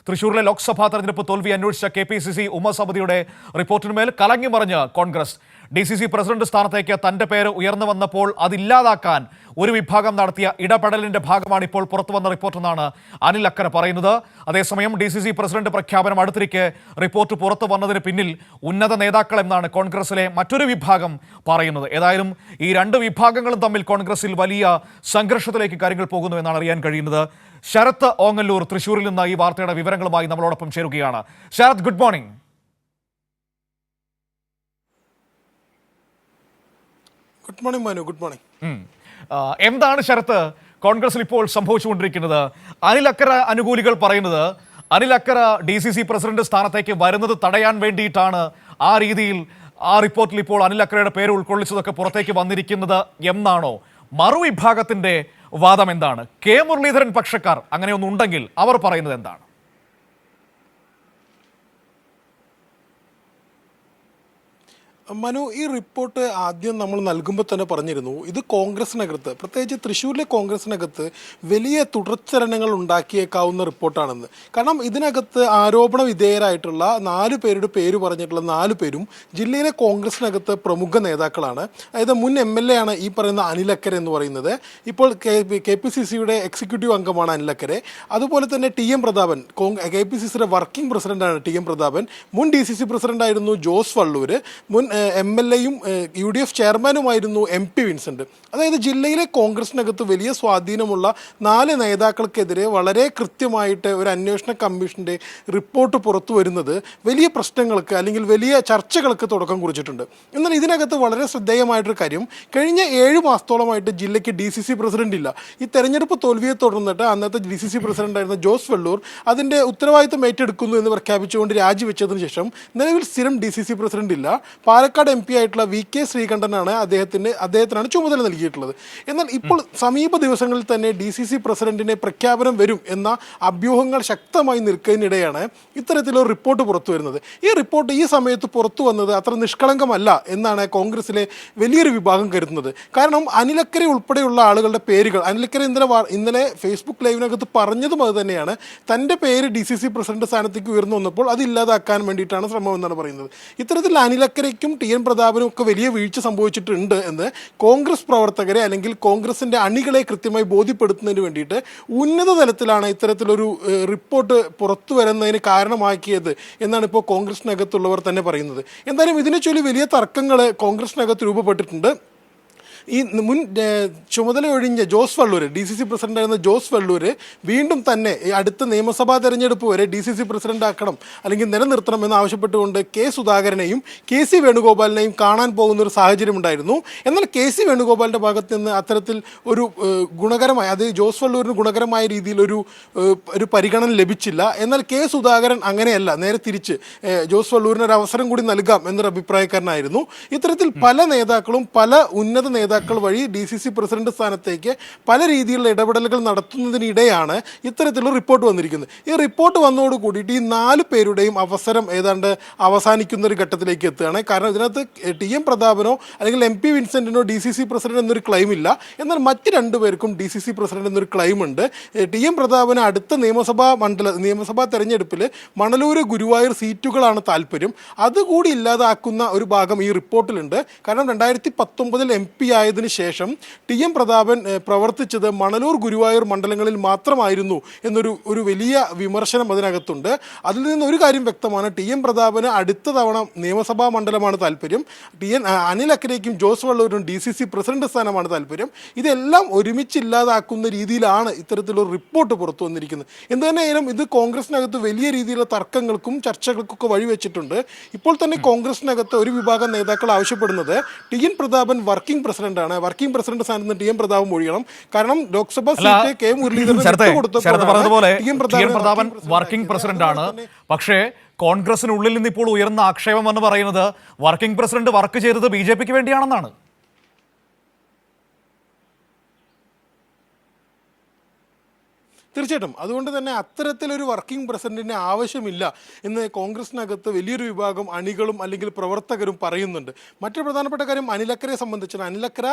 തൃശൂരിലെ ലോക്സഭാ തെരഞ്ഞെടുപ്പ് തോൽവി അന്വേഷിച്ച KPCC ഉപസമിതിയുടെ റിപ്പോർട്ടിന്മേൽ കലങ്ങിമറിഞ്ഞ് കോൺഗ്രസ്. DCC പ്രസിഡന്റ് സ്ഥാനത്തേക്ക് തന്റെ പേര് ഉയർന്നു വന്നപ്പോൾ അതില്ലാതാക്കാൻ ഒരു വിഭാഗം നടത്തിയ ഇടപെടലിന്റെ ഭാഗമാണ് ഇപ്പോൾ പുറത്തുവന്ന റിപ്പോർട്ടെന്നാണ് അനിൽ അക്കര പറയുന്നത്. അതേസമയം DCC പ്രസിഡന്റ് പ്രഖ്യാപനം അടുത്തിരിക്കെ റിപ്പോർട്ട് പുറത്തു വന്നതിന് പിന്നിൽ ഉന്നത നേതാക്കൾ എന്നാണ് കോൺഗ്രസിലെ മറ്റൊരു വിഭാഗം പറയുന്നത്. ഏതായാലും ഈ രണ്ട് വിഭാഗങ്ങളും തമ്മിൽ കോൺഗ്രസിൽ വലിയ സംഘർഷത്തിലേക്ക് കാര്യങ്ങൾ പോകുന്നു എന്നാണ് അറിയാൻ കഴിയുന്നത്. ശരത് ഓങ്ങല്ലൂർ തൃശ്ശൂരിൽ നിന്ന് ഈ വാർത്തയുടെ വിവരങ്ങളുമായി നമ്മളോടൊപ്പം ചേരുകയാണ്. Sarath, good morning. Good morning Manu. Good morning. എന്താണ് ശരത്ത് കോൺഗ്രസിൽ ഇപ്പോൾ സംഭവിച്ചുകൊണ്ടിരിക്കുന്നത്? അനിൽ അക്കര അനുകൂലികൾ പറയുന്നത് അനിൽ അക്കര DCC പ്രസിഡന്റ് സ്ഥാനത്തേക്ക് വരുന്നത് തടയാൻ വേണ്ടിയിട്ടാണ് ആ രീതിയിൽ ആ റിപ്പോർട്ടിൽ ഇപ്പോൾ അനിൽ അക്കരയുടെ പേര് ഉൾക്കൊള്ളിച്ചതൊക്കെ പുറത്തേക്ക് വന്നിരിക്കുന്നത് എന്നാണോ? മറുവിഭാഗത്തിന്റെ വാദം എന്താണ്? മുരളീധരൻ പക്ഷക്കാർ അങ്ങനെയൊന്നുണ്ടെങ്കിൽ അവർ പറയുന്നത് എന്താണ്? മനു, ഈ റിപ്പോർട്ട് ആദ്യം നമ്മൾ നൽകുമ്പോൾ തന്നെ പറഞ്ഞിരുന്നു, ഇത് കോൺഗ്രസിനകത്ത്, പ്രത്യേകിച്ച് തൃശ്ശൂരിലെ കോൺഗ്രസിനകത്ത് വലിയ തുടർച്ചലനങ്ങൾ ഉണ്ടാക്കിയേക്കാവുന്ന റിപ്പോർട്ടാണെന്ന്. കാരണം ഇതിനകത്ത് ആരോപണ വിധേയരായിട്ടുള്ള 4 പേരുടെ പേര് പറഞ്ഞിട്ടുള്ള 4 പേരും ജില്ലയിലെ കോൺഗ്രസിനകത്ത് പ്രമുഖ നേതാക്കളാണ്. അതായത് മുൻ MLA ആണ് ഈ പറയുന്ന അനിൽ അക്കര എന്ന് പറയുന്നത്. ഇപ്പോൾ KPCCയുടെ എക്സിക്യൂട്ടീവ് അംഗമാണ് അനിൽ അക്കര. അതുപോലെ തന്നെ TM പ്രതാപൻ, KPCCയുടെ വർക്കിംഗ് പ്രസിഡന്റാണ് TM പ്രതാപൻ. മുൻ DCC പ്രസിഡന്റായിരുന്നു ജോസ് വള്ളൂർ. മുൻ MLA-യും UDF ചെയർമാനുമായിരുന്നു MP വിൻസെന്റ്. അതായത് ജില്ലയിലെ കോൺഗ്രസിനകത്ത് വലിയ സ്വാധീനമുള്ള 4 നേതാക്കൾക്കെതിരെ വളരെ കൃത്യമായിട്ട് ഒരു അന്വേഷണ കമ്മീഷന്റെ റിപ്പോർട്ട് പുറത്തു വരുന്നത് വലിയ പ്രശ്നങ്ങൾക്ക് അല്ലെങ്കിൽ വലിയ ചർച്ചകൾക്ക് തുടക്കം കുറിച്ചിട്ടുണ്ട്. എന്നാൽ ഇതിനകത്ത് വളരെ ശ്രദ്ധേയമായിട്ടൊരു കാര്യം, കഴിഞ്ഞ 7 മാസത്തോളമായിട്ട് ജില്ലയ്ക്ക് DCC പ്രസിഡന്റ് ഇല്ല. ഈ തെരഞ്ഞെടുപ്പ് തോൽവിയെ തുടർന്നിട്ട് അന്നത്തെ DCC പ്രസിഡന്റായിരുന്ന ജോസ് വള്ളൂർ അതിന്റെ ഉത്തരവാദിത്തം ഏറ്റെടുക്കുന്നു എന്ന് പ്രഖ്യാപിച്ചുകൊണ്ട് രാജിവെച്ചതിന് ശേഷം നിലവിൽ സ്ഥിരം DCC പ്രസിഡന്റ് ഇല്ല. പാലക്കാട് MP ആയിട്ടുള്ള VK ശ്രീകണ്ഠനാണ് അദ്ദേഹത്തിനാണ് ചുമതല നൽകിയിട്ടുള്ളത്. എന്നാൽ ഇപ്പോൾ സമീപ ദിവസങ്ങളിൽ തന്നെ DCC പ്രസിഡന്റിനെ പ്രഖ്യാപനം വരും എന്ന അഭ്യൂഹങ്ങൾ ശക്തമായി നിൽക്കുന്നതിനിടെയാണ് ഇത്തരത്തിലൊരു റിപ്പോർട്ട് പുറത്തു വരുന്നത്. ഈ റിപ്പോർട്ട് ഈ സമയത്ത് പുറത്തു വന്നത് അത്ര നിഷ്കളങ്കമല്ല എന്നാണ് കോൺഗ്രസിലെ വലിയൊരു വിഭാഗം കരുതുന്നത്. കാരണം അനിൽ അക്കര ഉൾപ്പെടെയുള്ള ആളുകളുടെ പേരുകൾ, അനിൽ അക്കര ഇന്നലെ ഫേസ്ബുക്ക് ലൈവിനകത്ത് പറഞ്ഞതും അത് തന്നെയാണ്, തൻ്റെ പേര് DCC പ്രസിഡന്റ് സ്ഥാനത്തേക്ക് ഉയർന്നു വന്നപ്പോൾ അത് ഇല്ലാതാക്കാൻ വേണ്ടിയിട്ടാണ് ശ്രമം എന്നാണ് പറയുന്നത്. ഇത്തരത്തിൽ അനിൽ അക്കരയ്ക്കും TN പ്രതാപനും ഒക്കെ വലിയ വീഴ്ച സംഭവിച്ചിട്ടുണ്ട് എന്ന് കോൺഗ്രസ് പ്രവർത്തകരെ അല്ലെങ്കിൽ കോൺഗ്രസിന്റെ അണികളെ കൃത്യമായി ബോധ്യപ്പെടുത്തുന്നതിന് വേണ്ടിയിട്ട് ഉന്നത തലത്തിലാണ് ഇത്തരത്തിലൊരു റിപ്പോർട്ട് പുറത്തു വരുന്നതിന് കാരണമാക്കിയത് എന്നാണ് ഇപ്പോൾ കോൺഗ്രസിനകത്തുള്ളവർ തന്നെ പറയുന്നത്. എന്തായാലും ഇതിനെ ചൊല്ലി വലിയ തർക്കങ്ങൾ കോൺഗ്രസിനകത്ത് രൂപപ്പെട്ടിട്ടുണ്ട്. ഈ മുൻ ചുമതല ഒഴിഞ്ഞ ജോസ് വള്ളൂർ, DCC പ്രസിഡന്റായിരുന്ന ജോസ് വള്ളൂർ വീണ്ടും തന്നെ അടുത്ത നിയമസഭാ തെരഞ്ഞെടുപ്പ് വരെ DCC പ്രസിഡന്റ് ആക്കണം അല്ലെങ്കിൽ നിലനിർത്തണം എന്നാവശ്യപ്പെട്ടുകൊണ്ട് സുധാകരനെയും KC വേണുഗോപാലിനെയും കാണാൻ പോകുന്ന ഒരു സാഹചര്യം ഉണ്ടായിരുന്നു. എന്നാൽ KC വേണുഗോപാലിൻ്റെ ഭാഗത്ത് നിന്ന് അത്തരത്തിൽ ഒരു ഗുണകരമായ, അത് ജോസ് വള്ളൂരിന് ഗുണകരമായ രീതിയിൽ ഒരു പരിഗണന ലഭിച്ചില്ല. എന്നാൽ സുധാകരൻ അങ്ങനെയല്ല, നേരെ തിരിച്ച് ജോസ് വള്ളൂരിന് ഒരു അവസരം കൂടി നൽകാം എന്നൊരു അഭിപ്രായക്കാരനായിരുന്നു. ഇത്തരത്തിൽ പല നേതാക്കളും പല ഉന്നത നേതാക്കൾ വഴി DCC പ്രസിഡന്റ് സ്ഥാനത്തേക്ക് പല രീതിയിലുള്ള ഇടപെടലുകൾ നടത്തുന്നതിനിടെയാണ് ഇത്തരത്തിലുള്ള റിപ്പോർട്ട് വന്നിരിക്കുന്നത്. ഈ റിപ്പോർട്ട് വന്നതോട് കൂടിയിട്ട് ഈ 4 പേരുടെയും അവസരം ഏതാണ്ട് അവസാനിക്കുന്ന ഒരു ഘട്ടത്തിലേക്ക് എത്തുകയാണ്. കാരണം ഇതിനകത്ത് TM പ്രതാപനോ അല്ലെങ്കിൽ MP വിൻസെന്റിനോ DCC പ്രസിഡന്റ് എന്നൊരു ക്ലെയിം ഇല്ല. എന്നാൽ മറ്റ് 2 പേർക്കും DCC പ്രസിഡന്റ് എന്നൊരു ക്ലെയിം ഉണ്ട്. TM പ്രതാപന് അടുത്ത നിയമസഭാ തെരഞ്ഞെടുപ്പിൽ മണലൂർ, ഗുരുവായൂർ സീറ്റുകളാണ് താല്പര്യം. അതുകൂടി ഇല്ലാതാക്കുന്ന ഒരു ഭാഗം ഈ റിപ്പോർട്ടിലുണ്ട്. കാരണം 2019 MP ആയതിനു ശേഷം TM പ്രതാപൻ പ്രവർത്തിച്ചത് മണലൂർ, ഗുരുവായൂർ മണ്ഡലങ്ങളിൽ മാത്രമായിരുന്നു എന്നൊരു വലിയ വിമർശനം അതിനകത്തുണ്ട്. അതിൽ നിന്ന് ഒരു കാര്യം വ്യക്തമാണ്, TM പ്രതാപന് അടുത്ത തവണ നിയമസഭാ മണ്ഡലമാണ് താല്പര്യം. അനിൽ അക്കരയ്ക്കും ജോസ് വള്ളൂരിനും DCC പ്രസിഡന്റ് സ്ഥാനമാണ് താല്പര്യം. ഇതെല്ലാം ഒരുമിച്ചില്ലാതാക്കുന്ന രീതിയിലാണ് ഇത്തരത്തിലൊരു റിപ്പോർട്ട് പുറത്തു വന്നിരിക്കുന്നത്. എന്ത് തന്നെയായാലും ഇത് കോൺഗ്രസിനകത്ത് വലിയ രീതിയിലുള്ള തർക്കങ്ങൾക്കും ചർച്ചകൾക്കൊക്കെ വഴിവെച്ചിട്ടുണ്ട്. ഇപ്പോൾ തന്നെ കോൺഗ്രസിനകത്ത് ഒരു വിഭാഗം നേതാക്കൾ ആവശ്യപ്പെടുന്നത് TN പ്രതാപൻ വർക്കിംഗ് പ്രസിഡന്റാണ്. വർക്കിംഗ് പ്രസിഡന്റ് സ്ഥാനത്ത് TM പ്രതാപൻ ഒഴിയണം. കാരണം ലോക്സഭാ സീറ്റ് മുരളീധരൻ വർക്കിംഗ് പ്രസിഡന്റാണ്. പക്ഷേ കോൺഗ്രസിനുള്ളിൽ നിന്ന് ഇപ്പോൾ ഉയർന്ന ആക്ഷേപം എന്ന് പറയുന്നത് വർക്കിംഗ് പ്രസിഡന്റ് വർക്ക് ചെയ്തത് BJPക്ക് വേണ്ടിയാണെന്നാണ്. തീർച്ചയായിട്ടും അതുകൊണ്ട് തന്നെ അത്തരത്തിലൊരു വർക്കിംഗ് പ്രസിഡന്റിന് ആവശ്യമില്ല എന്ന് കോൺഗ്രസിനകത്ത് വലിയൊരു വിഭാഗം അണികളും അല്ലെങ്കിൽ പ്രവർത്തകരും പറയുന്നുണ്ട്. മറ്റൊരു പ്രധാനപ്പെട്ട കാര്യം അനിലക്കരയെ സംബന്ധിച്ചാണ്. അനിലക്കര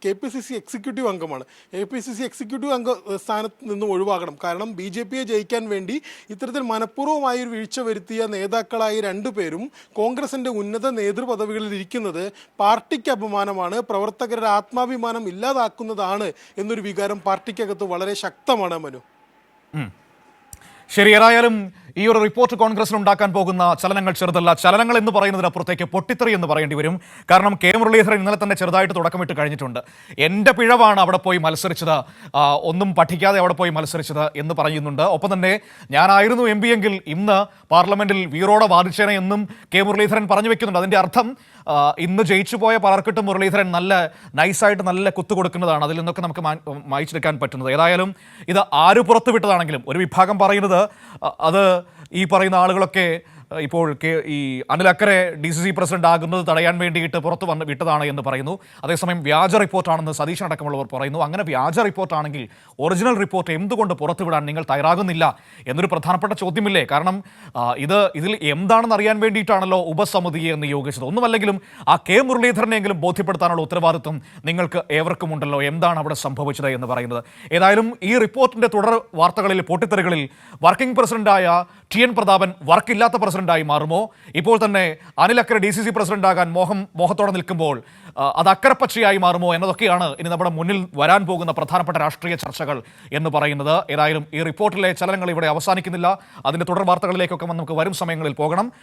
KPCC എക്സിക്യൂട്ടീവ് അംഗമാണ്. KPCC എക്സിക്യൂട്ടീവ് അംഗ സ്ഥാനത്ത് നിന്ന് ഒഴിവാകണം. കാരണം BJPയെ ജയിക്കാൻ വേണ്ടി ഇത്തരത്തിൽ മനഃപൂർവ്വമായി ഒരു വീഴ്ച വരുത്തിയ നേതാക്കളായ രണ്ടുപേരും കോൺഗ്രസിന്റെ ഉന്നത നേതൃപദവികളിൽ ഇരിക്കുന്നത് പാർട്ടിക്ക് അപമാനമാണ്, പ്രവർത്തകരുടെ ആത്മാഭിമാനം ഇല്ലാതാക്കുന്നതാണ് എന്നൊരു വികാരം പാർട്ടിക്കകത്ത് വളരെ ശക്തമാണ്. മനു, ശരി, ഏതായാലും ഈ ഒരു റിപ്പോർട്ട് കോൺഗ്രസിൽ ഉണ്ടാക്കാൻ പോകുന്ന ചലനങ്ങൾ ചെറുതല്ല. ചലനങ്ങൾ എന്ന് പറയുന്നതിനപ്പുറത്തേക്ക് പൊട്ടിത്തെറി എന്ന് പറയേണ്ടി വരും. കാരണം കെ മുരളീധരൻ ഇന്നലെ തന്നെ ചെറുതായിട്ട് തുടക്കമിട്ട് കഴിഞ്ഞിട്ടുണ്ട്. എൻ്റെ പിഴവാണ് അവിടെ പോയി മത്സരിച്ചത്, ഒന്നും പഠിക്കാതെ അവിടെ പോയി മത്സരിച്ചത് എന്ന് പറയുന്നുണ്ട്. ഒപ്പം തന്നെ ഞാനായിരുന്നു MP എങ്കിൽ ഇന്ന് പാർലമെന്റിൽ വീറോടെ വാദിച്ചേനെ എന്നും കെ മുരളീധരൻ പറഞ്ഞു വെക്കുന്നുണ്ട്. അതിൻ്റെ അർത്ഥം ഇന്ന് ജയിച്ചു പോയ പലർക്കിട്ടും മുരളീധരൻ നല്ല നൈസായിട്ട് നല്ല കുത്തു കൊടുക്കുന്നതാണ്. അതിൽ നിന്നൊക്കെ നമുക്ക് മായ്ച്ചെടുക്കാൻ പറ്റുന്നത്. ഏതായാലും ഇത് ആര് പുറത്തുവിട്ടതാണെങ്കിലും ഒരു വിഭാഗം പറയുന്നത് അത് ഈ പറയുന്ന ആളുകളൊക്കെ ഇപ്പോൾ ഈ അനിൽ അക്കരെ DCC പ്രസിഡന്റ് ആകുന്നത് തടയാൻ വേണ്ടിയിട്ട് പുറത്തു വിട്ടതാണ് എന്ന് പറയുന്നു. അതേസമയം വ്യാജ റിപ്പോർട്ടാണെന്ന് സതീശൻ അടക്കമുള്ളവർ പറയുന്നു. അങ്ങനെ വ്യാജ റിപ്പോർട്ടാണെങ്കിൽ ഒറിജിനൽ റിപ്പോർട്ട് എന്തുകൊണ്ട് പുറത്തുവിടാൻ നിങ്ങൾ തയ്യാറാകുന്നില്ല എന്നൊരു പ്രധാനപ്പെട്ട ചോദ്യമില്ലേ? കാരണം ഇതിൽ എന്താണെന്ന് അറിയാൻ വേണ്ടിയിട്ടാണല്ലോ ഉപസമിതിയെ നിയോഗിച്ചത്. ഒന്നുമല്ലെങ്കിലും ആ കെ മുരളീധരനെങ്കിലും ബോധ്യപ്പെടുത്താനുള്ള ഉത്തരവാദിത്വം നിങ്ങൾക്ക് ഏവർക്കും ഉണ്ടല്ലോ. എന്താണ് അവിടെ സംഭവിച്ചത് എന്ന് പറയുന്നത്. ഏതായാലും ഈ റിപ്പോർട്ടിന്റെ തുടർ വാർത്തകളിൽ പൊട്ടിത്തെറികളിൽ വർക്കിംഗ് പ്രസിഡന്റായ TN പ്രതാപൻ വർക്കില്ലാത്ത പ്രസിഡന്റായി മാറുമോ? ഇപ്പോൾ തന്നെ അനിൽ അക്കര DCC പ്രസിഡന്റാകാൻ മോഹത്തോടെ നിൽക്കുമ്പോൾ അത് അക്കരപ്പച്ചയായി മാറുമോ എന്നതൊക്കെയാണ് ഇനി നമ്മുടെ മുന്നിൽ വരാൻ പോകുന്ന പ്രധാനപ്പെട്ട രാഷ്ട്രീയ ചർച്ചകൾ എന്ന് പറയുന്നത്. ഏതായാലും ഈ റിപ്പോർട്ടിലെ ചലനങ്ങൾ ഇവിടെ അവസാനിക്കുന്നില്ല. അതിന്റെ തുടർ വാർത്തകളിലേക്കൊക്കെ നമുക്ക് വരും സമയങ്ങളിൽ പോകണം.